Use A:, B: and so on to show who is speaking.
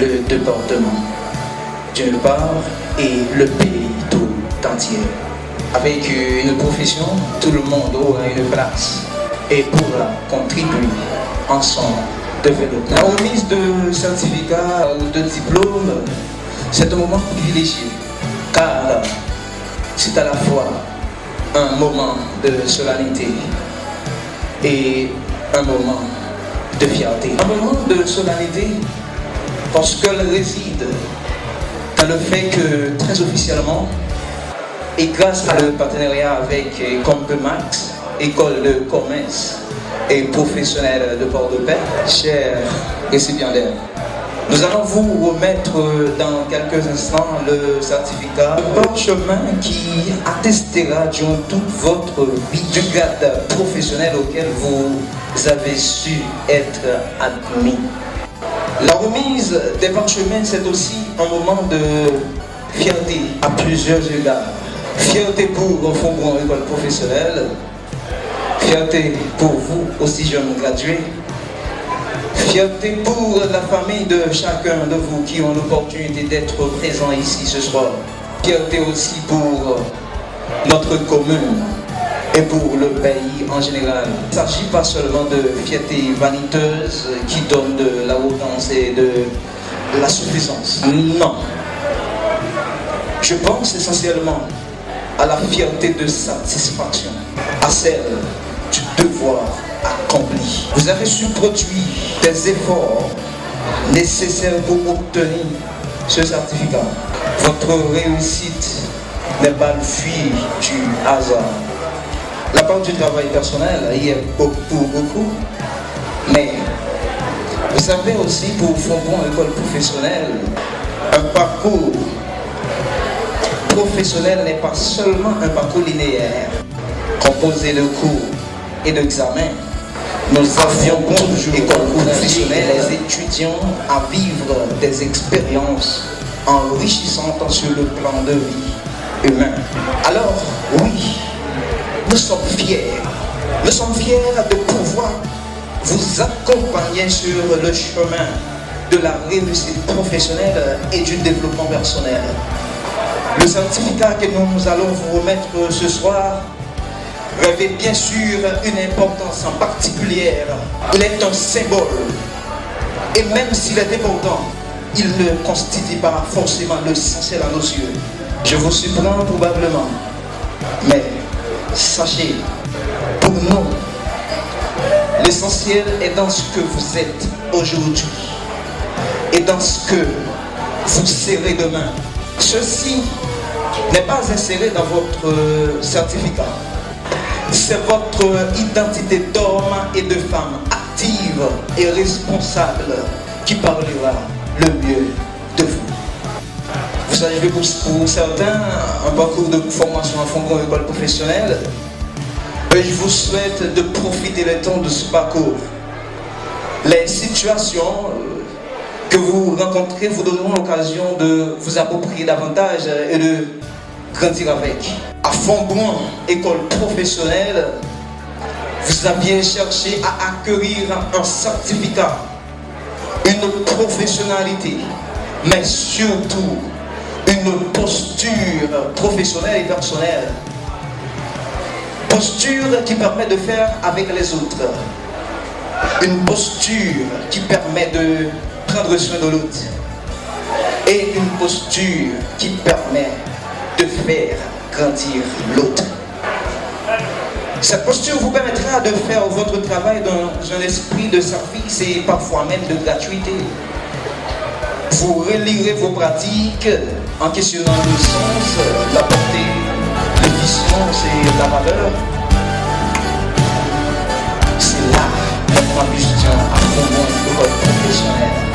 A: le département d'une part et le pays tout entier. Avec une profession, tout le monde aura une place et pourra contribuer en son développement. La remise de certificats ou de diplômes, c'est un moment privilégié car c'est à la fois un moment de solennité et un moment de fierté. Un moment de solennité parce qu'elle réside dans le fait que très officiellement et grâce à le partenariat avec Compemax, École de commerce et professionnels de Port-de-Paix, chers récipiendaires, nous allons vous remettre dans quelques instants le certificat, le parchemin qui attestera durant toute votre vie du grade professionnel auquel vous avez su être admis. La remise des parchemins, c'est aussi un moment de fierté à plusieurs égards. Fierté pour Fonbron École professionnelle, fierté pour vous aussi jeunes gradués, fierté pour la famille de chacun de vous qui ont l'opportunité d'être présents ici ce soir, fierté aussi pour notre commune et pour le pays en général. Il ne s'agit pas seulement de fierté vaniteuse qui donne de l'arrogance et de la suffisance. Non. Je pense essentiellement à la fierté de satisfaction, à celle du devoir accompli. Vous avez su produire des efforts nécessaires pour obtenir ce certificat. Votre réussite n'est pas le fruit du hasard. La part du travail personnel y est pour beaucoup, mais vous savez aussi pour Fonbron École professionnelle, un parcours professionnel n'est pas seulement un parcours linéaire, composé de cours et d'examens. Nous avions toujours école professionnelle les étudiants à vivre des expériences enrichissantes sur le plan de vie humain. Alors, oui, nous sommes fiers de pouvoir vous accompagner sur le chemin de la réussite professionnelle et du développement personnel. Le certificat que nous allons vous remettre ce soir revêt bien sûr une importance en particulière. Il est un symbole. Et même s'il est important, il ne constitue pas forcément l'essentiel à nos yeux. Je vous surprends probablement. Mais sachez, pour nous, l'essentiel est dans ce que vous êtes aujourd'hui et dans ce que vous serez demain. Ceci n'est pas inséré dans votre certificat. C'est votre identité d'homme et de femme active et responsable qui parlera le mieux de vous. Vous avez pour certains un parcours de formation à Fonbron École professionnelle. Et je vous souhaite de profiter le temps de ce parcours. Les situations que vous rencontrez vous donneront l'occasion de vous approprier davantage et de grandir avec. À Fonbron École professionnelle, vous aviez cherché à acquérir un certificat, une professionnalité, mais surtout une posture professionnelle et personnelle. Posture qui permet de faire avec les autres. Une posture qui permet de prendre soin de l'autre. Et une posture qui permet de faire grandir l'autre. Cette posture vous permettra de faire votre travail dans un esprit de service et parfois même de gratuité. Vous relirez vos pratiques en questionnant le sens, la portée, l'efficience et la valeur. C'est là notre ambition à Fonbron École professionnelle.